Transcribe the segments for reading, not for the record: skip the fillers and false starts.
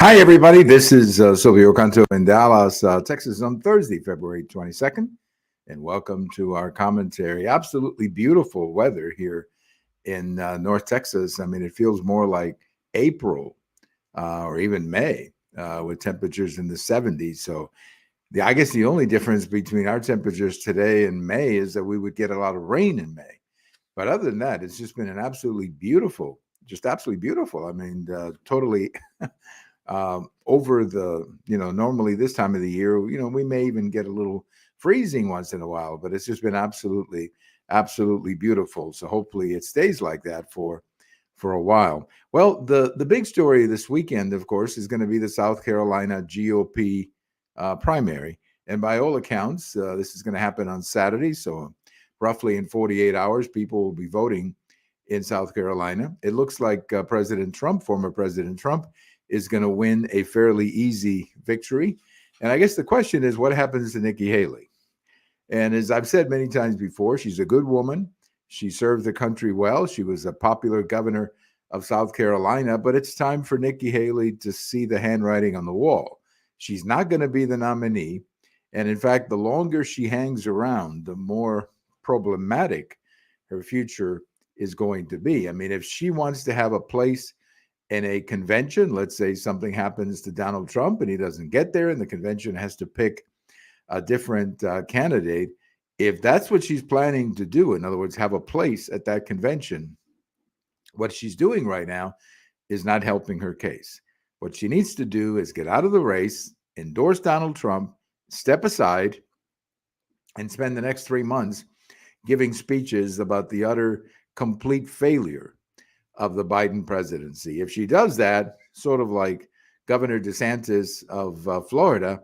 Hi, everybody. This is Silvio Canto in Dallas, Texas on Thursday, February 22nd. And welcome to our commentary. Absolutely beautiful weather here in North Texas. I mean, it feels more like April or even May with temperatures in the 70s. So I guess the only difference between our temperatures today and May is that we would get a lot of rain in May. But other than that, it's just been an absolutely beautiful, just absolutely beautiful. I mean, totally over normally this time of the year, we may even get a little freezing once in a while, but it's just been absolutely, absolutely beautiful. So hopefully it stays like that for a while. Well, the big story this weekend, of course, is going to be the South Carolina GOP primary. And by all accounts, this is going to happen on Saturday. So roughly in 48 hours, people will be voting in South Carolina. It looks like former President Trump, is going to win a fairly easy victory. And I guess the question is, what happens to Nikki Haley? And as I've said many times before, she's a good woman. She served the country well. She was a popular governor of South Carolina, but it's time for Nikki Haley to see the handwriting on the wall. She's not going to be the nominee. And in fact, the longer she hangs around, the more problematic her future is going to be. I mean, if she wants to have a place in a convention, let's say something happens to Donald Trump and he doesn't get there and the convention has to pick a different candidate, if that's what she's planning to do, in other words, have a place at that convention, what she's doing right now is not helping her case. What she needs to do is get out of the race, endorse Donald Trump, step aside, and spend the next 3 months giving speeches about the utter complete failure of the Biden presidency. If she does that, sort of like Governor DeSantis of Florida,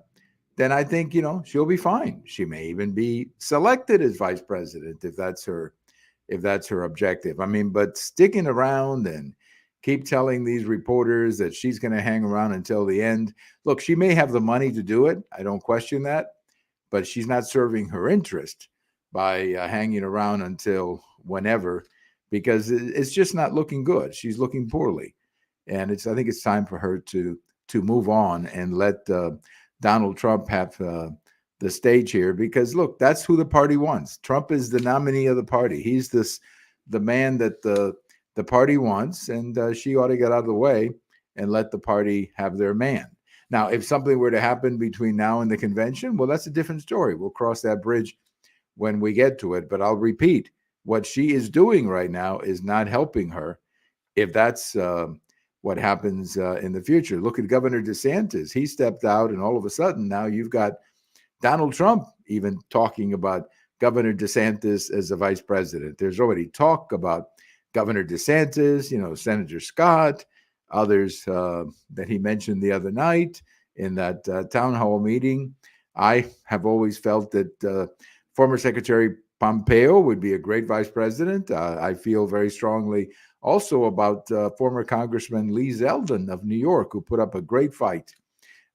then I think, she'll be fine. She may even be selected as vice president if that's her objective. I mean, but sticking around and keep telling these reporters that she's going to hang around until the end. Look, she may have the money to do it. I don't question that, but she's not serving her interest by hanging around until whenever, because it's just not looking good. She's looking poorly. And I think it's time for her to move on and let Donald Trump have the stage here, because look, that's who the party wants. Trump is the nominee of the party. He's the man that the party wants, and she ought to get out of the way and let the party have their man. Now, if something were to happen between now and the convention, well, that's a different story. We'll cross that bridge when we get to it. But I'll repeat, what she is doing right now is not helping her if that's what happens in the future. Look at Governor DeSantis. He stepped out, and all of a sudden now you've got Donald Trump even talking about Governor DeSantis as a vice president. There's already talk about Governor DeSantis, Senator Scott, others that he mentioned the other night in that town hall meeting. I have always felt that former Secretary Pompeo would be a great vice president. I feel very strongly also about former Congressman Lee Zeldin of New York, who put up a great fight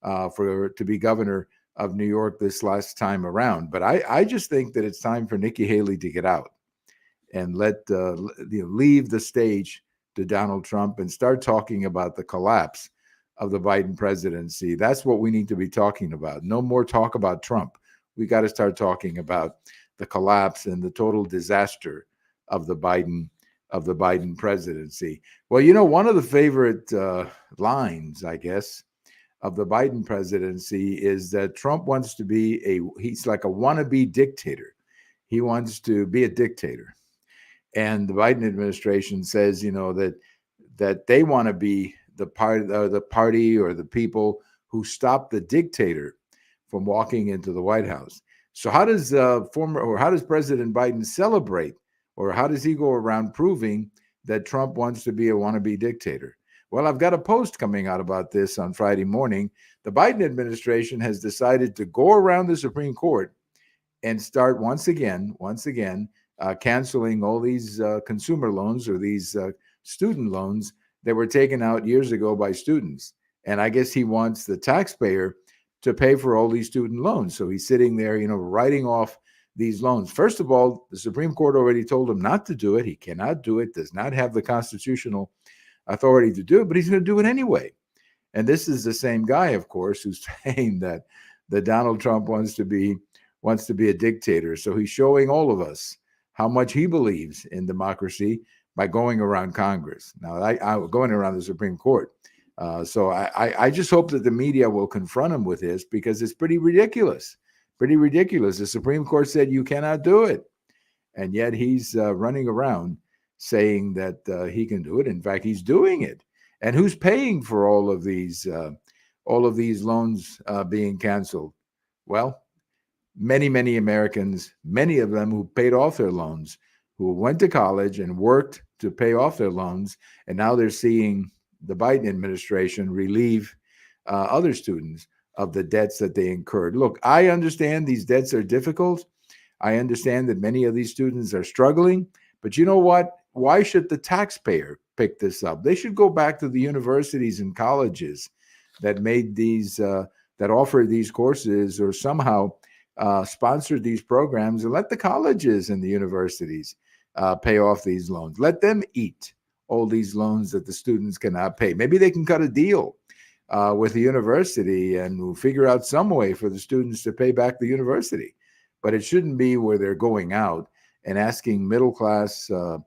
to be governor of New York this last time around. But I just think that it's time for Nikki Haley to get out and leave the stage to Donald Trump and start talking about the collapse of the Biden presidency. That's what we need to be talking about. No more talk about Trump. We got to start talking about the collapse and the total disaster of the Biden presidency. Well, one of the favorite lines, I guess, of the Biden presidency is that Trump wants to be he's like a wannabe dictator. He wants to be a dictator. And the Biden administration says, that they want to be the party or the people who stop the dictator from walking into the White House. So how does President Biden celebrate, or how does he go around proving that Trump wants to be a wannabe dictator? Well, I've got a post coming out about this on Friday morning. The Biden administration has decided to go around the Supreme Court and start once again, canceling all these consumer loans or these student loans that were taken out years ago by students. And I guess he wants the taxpayer to pay for all these student loans. So he's sitting there, writing off these loans. First of all, the Supreme Court already told him not to do it. He cannot do it, does not have the constitutional authority to do it, but he's going to do it anyway. And this is the same guy, of course, who's saying that Donald Trump wants to be a dictator. So he's showing all of us how much he believes in democracy by going around Congress. Now, going around the Supreme Court. So I just hope that the media will confront him with this, because it's pretty ridiculous. Pretty ridiculous. The Supreme Court said you cannot do it, and yet he's running around saying that he can do it. In fact, he's doing it. And who's paying for all of these loans being canceled? Well, many Americans, many of them who paid off their loans, who went to college and worked to pay off their loans, and now they're seeing the Biden administration relieve other students of the debts that they incurred. Look, I understand these debts are difficult. I understand that many of these students are struggling, but you know what? Why should the taxpayer pick this up? They should go back to the universities and colleges that made these, that offered these courses, or somehow sponsored these programs, and let the colleges and the universities pay off these loans. Let them eat all these loans that the students cannot pay. Maybe they can cut a deal with the university and figure out some way for the students to pay back the university. But it shouldn't be where they're going out and asking the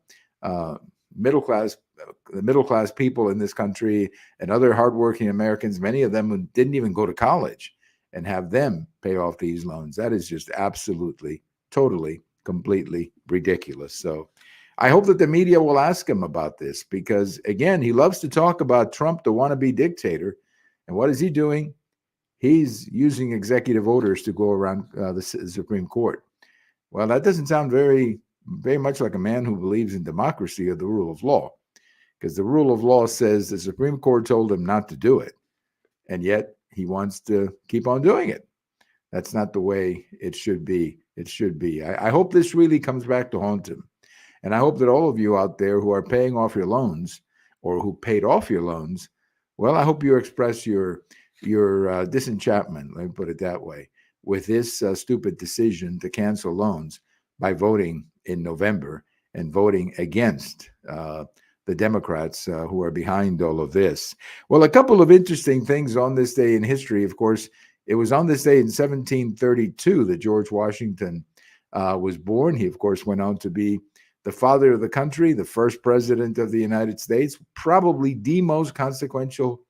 middle class people in this country and other hardworking Americans, many of them who didn't even go to college, and have them pay off these loans. That is just absolutely, totally, completely ridiculous. So I hope that the media will ask him about this, because, again, he loves to talk about Trump, the wannabe dictator. And what is he doing? He's using executive orders to go around the Supreme Court. Well, that doesn't sound very much like a man who believes in democracy or the rule of law, because the rule of law says the Supreme Court told him not to do it, and yet he wants to keep on doing it. That's not the way it should be. It should be. I hope this really comes back to haunt him. And I hope that all of you out there who are paying off your loans, or who paid off your loans, well, I hope you express your disenchantment, let me put it that way, with this stupid decision to cancel loans by voting in November and voting against the Democrats who are behind all of this. Well, a couple of interesting things on this day in history. Of course, it was on this day in 1732 that George Washington was born. He, of course, went on to be the father of the country, the first president of the United States, probably the most consequential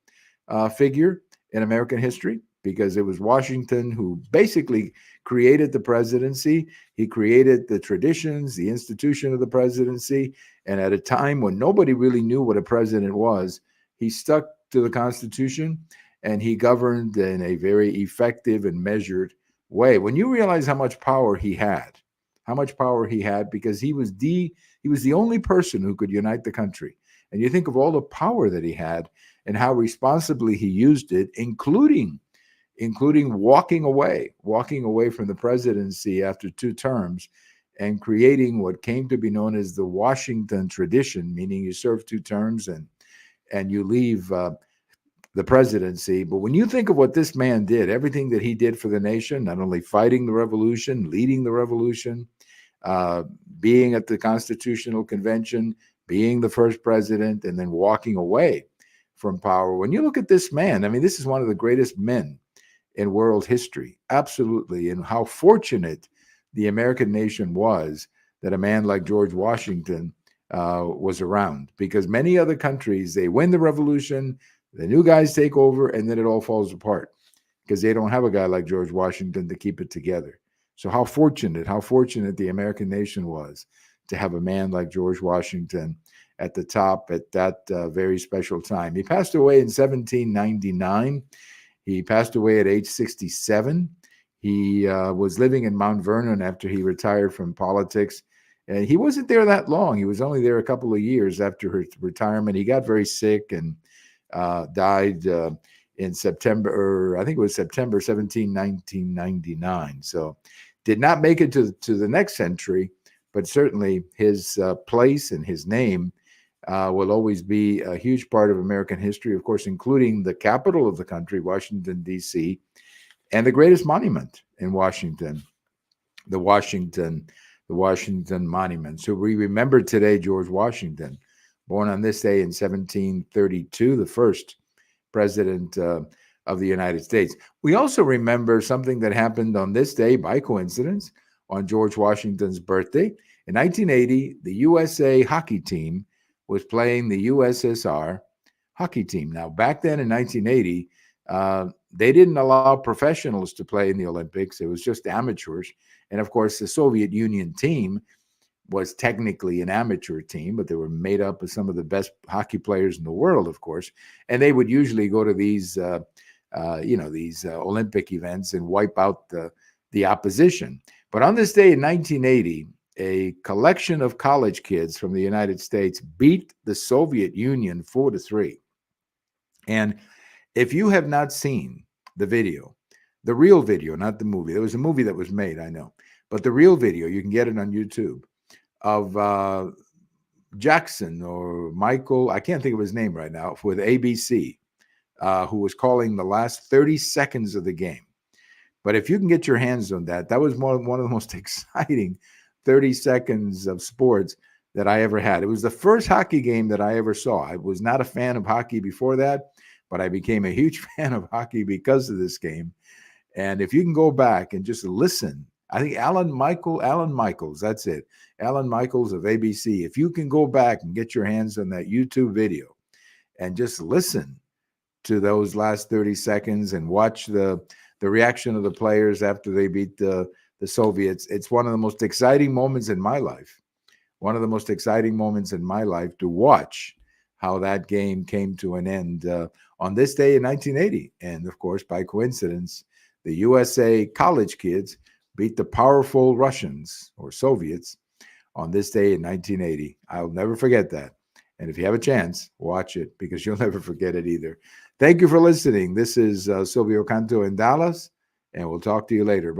figure in American history, because it was Washington who basically created the presidency. He created the traditions, the institution of the presidency. And at a time when nobody really knew what a president was, he stuck to the Constitution, and he governed in a very effective and measured way. When you realize how much power he had, because he was the only person who could unite the country. And you think of all the power that he had and how responsibly he used it, including walking away from the presidency after 2 terms and creating what came to be known as the Washington tradition, meaning you serve 2 terms and you leave the presidency. But when you think of what this man did, everything that he did for the nation, not only fighting the revolution, leading the revolution, being at the Constitutional Convention, being the first president, and then walking away from power. When you look at this man, I mean, this is one of the greatest men in world history, absolutely. And how fortunate the American nation was that a man like George Washington was around, because many other countries, they win the revolution, the new guys take over, and then it all falls apart because they don't have a guy like George Washington to keep it together. So how fortunate the American nation was to have a man like George Washington at the top at that very special time. He passed away in 1799. He passed away at age 67. He was living in Mount Vernon after he retired from politics. And he wasn't there that long. He was only there a couple of years after his retirement. He got very sick and died in September, or I think it was September 17, 1999. So did not make it to the next century, but certainly his place and his name will always be a huge part of American history, of course, including the capital of the country, Washington, D.C., and the greatest monument in Washington, the Washington Monument. So we remember today George Washington, born on this day in 1732, the first president of the United States. We also remember something that happened on this day by coincidence on George Washington's birthday. In 1980, the USA hockey team was playing the USSR hockey team. Now, back then in 1980, they didn't allow professionals to play in the Olympics. It was just amateurs. And of course, the Soviet Union team was technically an amateur team, but they were made up of some of the best hockey players in the world, of course. And they would usually go to these, Olympic events and wipe out the opposition. But on this day in 1980, a collection of college kids from the United States beat the Soviet Union 4-3. And if you have not seen the video, the real video, not the movie, there was a movie that was made, I know, but the real video, you can get it on YouTube, of Jackson or Michael, I can't think of his name right now, with ABC, who was calling the last 30 seconds of the game. But if you can get your hands on that, that was one of the most exciting 30 seconds of sports that I ever had. It was the first hockey game that I ever saw. I was not a fan of hockey before that, but I became a huge fan of hockey because of this game. And if you can go back and just listen, I think Alan Michaels, that's it. Alan Michaels of ABC. If you can go back and get your hands on that YouTube video and just listen to those last 30 seconds and watch the reaction of the players after they beat the Soviets, it's one of the most exciting moments in my life. One of the most exciting moments in my life to watch how that game came to an end on this day in 1980. And of course, by coincidence, the USA college kids beat the powerful Russians or Soviets on this day in 1980. I'll never forget that. And if you have a chance, watch it because you'll never forget it either. Thank you for listening. This is Silvio Canto in Dallas, and we'll talk to you later. Bye.